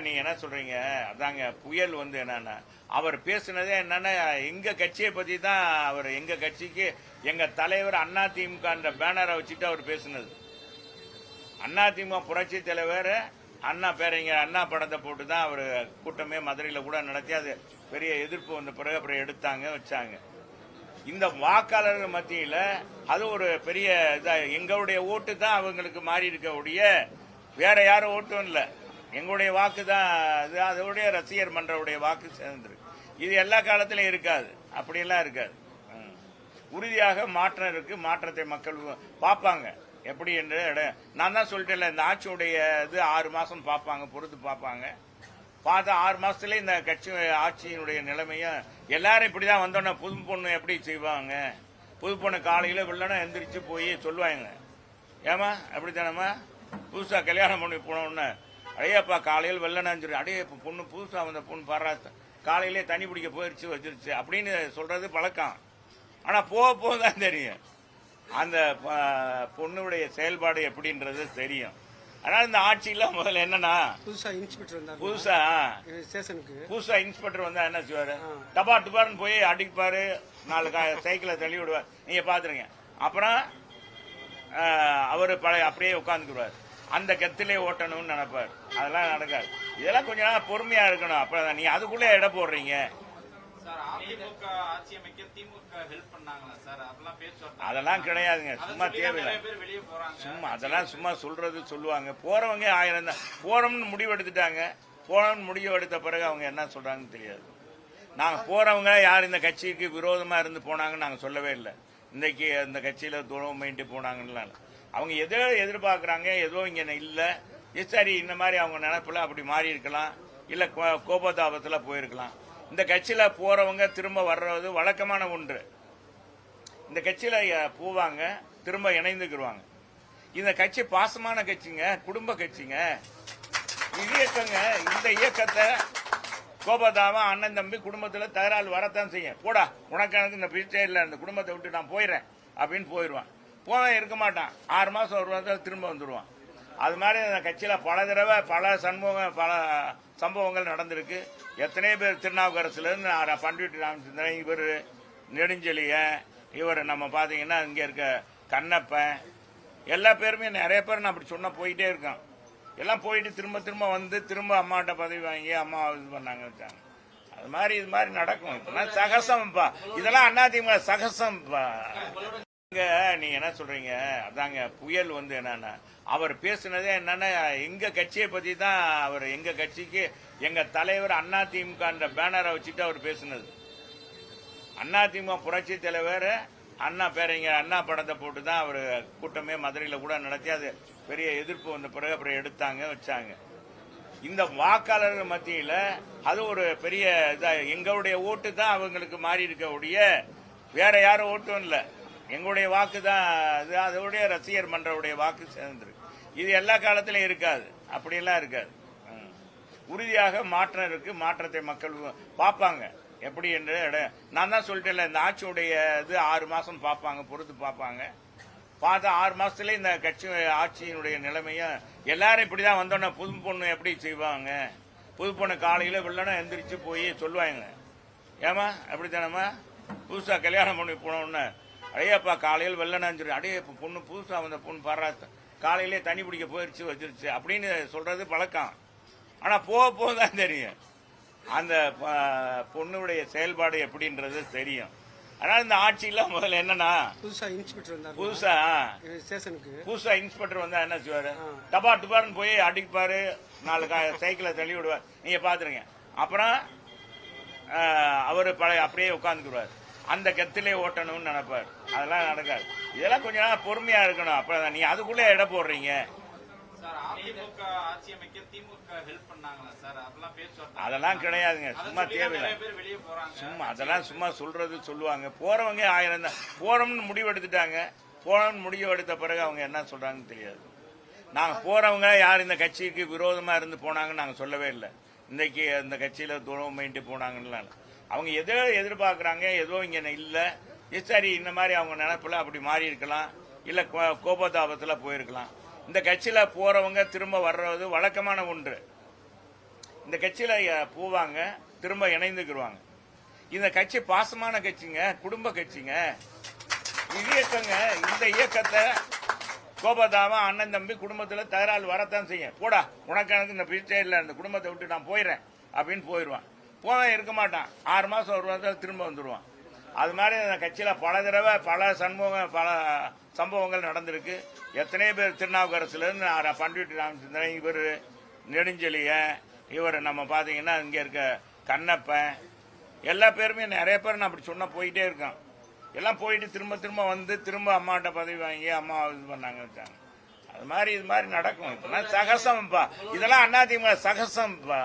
நீங்க என்ன சொல்றீங்க? அதாங்க புயல் என்னன்னா அவர் பேசுனதே என்னன்னா எங்க கட்சியை பத்தி தான். அவர் எங்க கட்சிக்கு எங்க தலைவர் அதிமுக பேனரை வச்சுட்டு அவர் பேசுனது. அதிமுக புரட்சி தலைவர் அண்ணா பேரறிஞர் அண்ணா படத்தை போட்டு தான் அவர் கூட்டமே மதுரையில் கூட நடத்தி அது பெரிய எதிர்ப்பு வந்த பிறகு அப்புறம் எடுத்தாங்க வச்சாங்க. இந்த வாக்காளர்கள் மத்தியில் அது ஒரு பெரிய எங்களுடைய ஓட்டு தான் அவங்களுக்கு மாறி இருக்கக்கூடிய, வேற யாரும் ஓட்டும் இல்லை. எங்களுடைய வாக்கு தான் அதோடைய ரசிகர் மன்றவுடைய வாக்கு சேர்ந்துருக்கு. இது எல்லா காலத்திலும் இருக்காது, அப்படியெல்லாம் இருக்காது. உறுதியாக மாற்றம் இருக்கு. மாற்றத்தை மக்கள் பார்ப்பாங்க எப்படி என்று. நான் தான் சொல்லிட்டேன்ல, இந்த ஆட்சியுடைய இது 6 மாசம் பார்ப்பாங்க, பொறுத்து பார்ப்பாங்க. பார்த்தா 6 மாசத்துல இந்த கட்சி ஆட்சியினுடைய நிலைமையும் எல்லாரும் இப்படிதான் வந்தோன்னா புது பொண்ணு எப்படி செய்வாங்க? புது பொண்ணு காலையில வெள்ளனா எந்திரிச்சு போய் சொல்லுவாங்க, ஏமா அப்படித்தானம்மா புதுசா கல்யாணம் பண்ணி போனோன்னு, அடையப்பா காலையில் வெள்ளனான்னு அடையே பொண்ணு புதுசா வந்த பொண்ணு பாரா காலையிலே தண்ணி பிடிக்க போயிருச்சு வச்சிருச்சு அப்படின்னு சொல்றது பழக்கம். ஆனா போக போக தான் தெரியும் அந்த பொண்ணுடைய செயல்பாடு எப்படின்றது தெரியும். அதனால இந்த ஆட்சியில முதல்ல என்னன்னா புதுசா இன்ஸ்பெக்டர் வந்தா என்ன செய்வாரு? டபார்னு போய் அடிப்பாரு, 4 சைக்கிளை தள்ளி விடுவார். நீங்க பாத்துருங்க. அப்புறம் அவரு அப்படியே உட்காந்துக்குவார். அந்த கத்திலே ஓட்டணும்னு நினைப்பார். அதெல்லாம் நடக்காது. இதெல்லாம் கொஞ்ச நாள் பொறுமையா இருக்கணும். அப்ப நீ அதுக்குள்ளே எடை போடுறீங்க. அதெல்லாம் கிடையாதுங்க, சும்மா தேவையில்லை. சும்மா அதெல்லாம் சும்மா சொல்லுவாங்க. போறவங்க 1000 தான். போறோம்னு முடிவு எடுத்துட்டாங்க. போறோம்னு முடிவு எடுத்த பிறகு அவங்க என்ன சொல்றாங்கன்னு தெரியாது. நாங்க போறவங்க யார் இந்த கட்சிக்கு விரோதமா இருந்து போனாங்கன்னு நாங்க சொல்லவே இல்லை. இன்னைக்கு இந்த கட்சியில துரோகம் பண்ணிட்டு போனாங்கன்னு அவங்க எதோ எதிர்பார்க்கறாங்க, ஏதோ இங்க இல்ல. சரி, இந்த மாதிரி அவங்க நினைப்புல அப்படி மாறி இருக்கலாம், இல்ல கோபதாபத்துல போயிருக்கலாம். இந்த கட்சியில போறவங்க திரும்ப வர்றது வழக்கமான ஒன்று. இந்த கட்சியில போவாங்க, திரும்ப இணைந்துக்குருவாங்க. இந்த கட்சி பாசமான கட்சிங்க, குடும்ப கட்சிங்க, இயக்கங்க. இந்த இயக்கத்தை கோபதாபம் அண்ணன் தம்பி குடும்பத்துல தகராறு வரத்தான் செய்யும். போடா உனக்கு எனக்கு இந்த பிச்சை இல்லை, இந்த குடும்பத்தை விட்டு நான் போயிடுறேன் அப்படின்னு போயிடுவான். போவேன் இருக்க மாட்டான். 6 மாசம் 1 மாதம் திரும்ப வந்துடுவான். அது மாதிரி அந்த கட்சியில பல தடவை பல சம்பவங்கள் நடந்திருக்கு. எத்தனையோ பேர் திருநாவுக்கரசுல இருந்து பண்டிட் ராமச்சந்திரன், இவர் நெடுஞ்செழியன், இவர் நம்ம பாத்தீங்கன்னா இங்க இருக்க கண்ணப்பன், எல்லா பேருமே நிறைய பேர் நான் அப்படி சொன்ன போயிட்டே இருக்கான். எல்லாம் போயிட்டு திரும்ப வந்து திரும்ப அம்மாட்ட பதவி வாங்கி அம்மா இது பண்ணாங்க வச்சாங்க. அது மாதிரி இது மாதிரி நடக்கும். இப்பெல்லாம் சகசம்ப்பா, இதெல்லாம் அதிமுக சகசம்ப்பா. நீங்க என்ன சொல்றீங்க? அதாங்க புயல் என்னன்னா அவர் பேசுனதே என்னன்னா எங்க கட்சியை பத்தி தான். அவர் எங்க கட்சிக்கு எங்க தலைவர் அதிமுக பேனரை வச்சுட்டு அவர் பேசுனது. அதிமுக புரட்சி தலைவர் அண்ணா பேரறிஞர் அண்ணா படத்தை போட்டு தான் அவர் கூட்டமே மதுரையில் கூட நடத்தி அது பெரிய எதிர்ப்பு வந்த பிறகு அப்புறம் எடுத்தாங்க வச்சாங்க. இந்த வாக்காளர்கள் மத்தியில் அது ஒரு பெரிய எங்களுடைய ஓட்டு தான் அவங்களுக்கு மாறி இருக்கக்கூடிய, வேற யாரும் ஓட்டும் இல்லை. எங்களுடைய வாக்கு தான் அதோடைய ரசிகர் மன்றவுடைய வாக்கு சேர்ந்துருக்கு. இது எல்லா காலத்திலும் இருக்காது, அப்படியெல்லாம் இருக்காது. உறுதியாக மாற்றம் இருக்கு. மாற்றத்தை மக்கள் பார்ப்பாங்க எப்படி என்று. நான் தான் சொல்லிட்டேன்ல, இந்த ஆட்சியுடைய இது 6 மாசம் பார்ப்பாங்க, பொறுத்து பார்ப்பாங்க. பார்த்தா 6 மாசத்துல இந்த கட்சி ஆட்சியினுடைய நிலைமையும் எல்லாரும் இப்படிதான் வந்தோன்னா புது பொண்ணு எப்படி செய்வாங்க? புது பொண்ணு காலையில வெள்ளனா எந்திரிச்சு போய் சொல்லுவாங்க, ஏமா அப்படித்தானம்மா புதுசா கல்யாணம் பண்ணி போனோன்னு, அடையப்பா காலையில் வெள்ளனான்னு அடையே பொண்ணு புதுசா வந்த பொண்ணு பாரா காலையிலே தண்ணி பிடிக்க போயிருச்சு வச்சிருச்சு அப்படின்னு சொல்றது பழக்கம். ஆனா போக போக தான் தெரியும் அந்த பொண்ணுடைய செயல்பாடு எப்படின்றது தெரியும். அதனால இந்த ஆட்சியில முதல்ல என்னன்னா புதுசா இன்ஸ்பெக்டர் வந்தா என்ன செய்வாரு? டபார்னு போய் அடிப்பாரு, 4 சைக்கிளை தள்ளி விடுவார். நீங்க பாத்துருங்க. அப்புறம் அவரு அப்படியே உட்காந்துக்குவார். அந்த கத்திலே ஓட்டணும்னு நினைப்பார். அதெல்லாம் நடக்காது. இதெல்லாம் கொஞ்ச நாள் பொறுமையா இருக்கணும். அப்ப நீ அதுக்குள்ளே எடை போடுறீங்க. அதெல்லாம் கிடையாதுங்க, சும்மா தேவையில்லை. சும்மா அதெல்லாம் சும்மா சொல்லுவாங்க. போறவங்க 1000 தான். போறோம்னு முடிவு எடுத்துட்டாங்க. போறோம்னு முடிவு எடுத்த பிறகு அவங்க என்ன சொல்றாங்கன்னு தெரியாது. நாங்க போறவங்க யார் இந்த கட்சிக்கு விரோதமா இருந்து போனாங்கன்னு நாங்க சொல்லவே இல்லை. இன்னைக்கு இந்த கட்சியில துரோகம் பண்ணிட்டு போனாங்கன்னு அவங்க எதோ எதிர்பார்க்கறாங்க, ஏதோ இங்க இல்ல. சரி, இந்த மாதிரி அவங்க நினைப்புல அப்படி மாறி இருக்கலாம், இல்ல கோபதாபத்துல போயிருக்கலாம். இந்த கட்சியில போறவங்க திரும்ப வர்றது வழக்கமான ஒன்று. இந்த கட்சியில போவாங்க, திரும்ப இணைந்துக்குருவாங்க. இந்த கட்சி பாசமான கட்சிங்க, குடும்ப கட்சிங்க, இயக்கங்க. இந்த இயக்கத்தை கோபதாவா அண்ணன் தம்பி குடும்பத்துல தகராறு வரத்தான் செய்யும். போடா உனக்கு எனக்கு இந்த பிச்சை இல்லை, இந்த குடும்பத்தை விட்டு நான் போயிடுறேன் அப்படின்னு போயிடுவான். போவேன் இருக்க மாட்டான், 6 மாசம் ஒரு மாதம் திரும்ப வந்துடுவான். அது மாதிரி அந்த கட்சியில பல தடவை பல சம்பவங்கள் நடந்திருக்கு. எத்தனை பேர் திருநாவுக்கரசுல இருந்து பண்டிட் ராமச்சந்திரன், இவர் நெடுஞ்செழியன், இவர் நம்ம பாத்தீங்கன்னா இங்க இருக்க கண்ணப்பன், எல்லா பேருமே நிறைய பேர் நான் அப்படி சொன்ன போயிட்டே இருக்கான். எல்லாம் போயிட்டு திரும்ப திரும்ப வந்து திரும்ப அம்மாட்ட பதவி வாங்கி அம்மா இது பண்ணாங்க வச்சாங்க. அது மாதிரி இது மாதிரி நடக்கும். இதெல்லாம் சகசம்ப்பா, இதெல்லாம் அதிமுக சகசம்ப்பா.